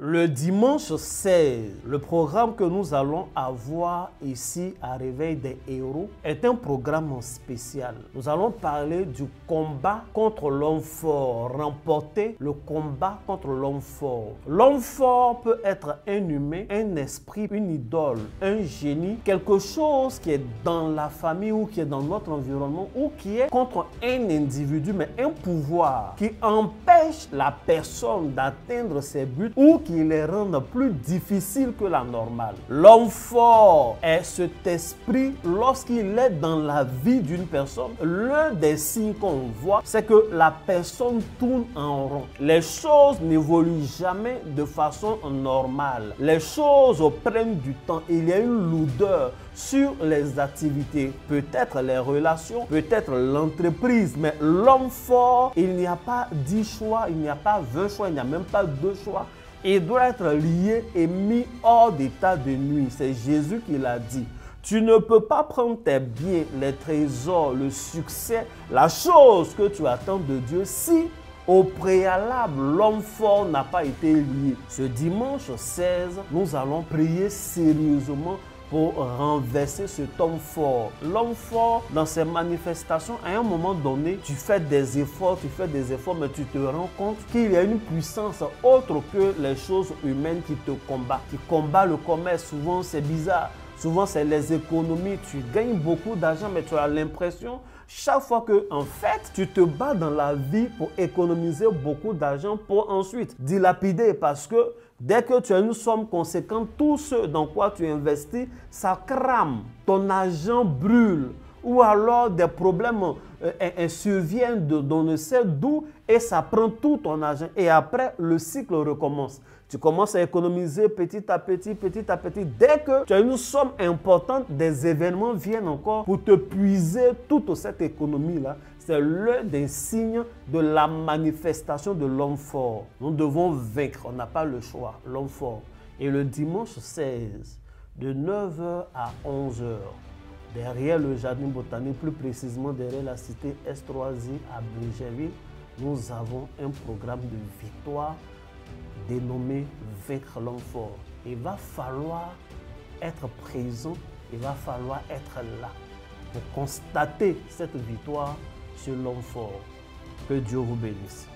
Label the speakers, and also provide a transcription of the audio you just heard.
Speaker 1: Le dimanche 16, le programme que nous allons avoir ici à Réveil des Héros est un programme spécial. Nous allons parler du combat contre l'homme fort, remporter le combat contre l'homme fort. L'homme fort peut être un humain, un esprit, une idole, un génie, quelque chose qui est dans la famille ou qui est dans notre environnement ou qui est contre un individu, mais un pouvoir qui empêche la personne d'atteindre ses buts ou qui les rende plus difficiles que la normale. L'homme fort est cet esprit lorsqu'il est dans la vie d'une personne. L'un des signes qu'on voit, c'est que la personne tourne en rond. Les choses n'évoluent jamais de façon normale. Les choses prennent du temps. Il y a une lourdeur sur les activités, peut-être les relations, peut-être l'entreprise, mais l'homme fort, il n'y a pas 10 choix, il n'y a pas 20 choix, il n'y a même pas 2 choix. Il doit être lié et mis hors d'état de nuit. C'est Jésus qui l'a dit. Tu ne peux pas prendre tes biens, les trésors, le succès, la chose que tu attends de Dieu si au préalable, l'homme fort n'a pas été lié. Ce dimanche 16, nous allons prier sérieusement pour renverser cet homme fort. L'homme fort, dans ses manifestations, à un moment donné, tu fais des efforts, mais tu te rends compte qu'il y a une puissance autre que les choses humaines qui te combattent. Qui combat le commerce, souvent c'est bizarre. Souvent, c'est les économies. Tu gagnes beaucoup d'argent, mais tu as l'impression, chaque fois que, en fait, tu te bats dans la vie pour économiser beaucoup d'argent pour ensuite dilapider. Parce que dès que tu as une somme conséquente, tout ce dans quoi tu investis, ça crame. Ton argent brûle. Ou alors des problèmes surviennent d'on ne sait d'où et ça prend tout ton argent. Et après, le cycle recommence. Tu commences à économiser petit à petit, petit à petit. Dès que tu as une somme importante, des événements viennent encore pour te puiser toute cette économie-là. C'est l'un des signes de la manifestation de l'homme fort. Nous devons vaincre, on n'a pas le choix, l'homme fort. Et le dimanche 16, de 9h à 11h, derrière le jardin botanique, plus précisément derrière la cité S3I à Bridgerville, nous avons un programme de victoire dénommé Vaincre l'homme fort. Il va falloir être présent, il va falloir être là pour constater cette victoire sur l'homme fort. Que Dieu vous bénisse.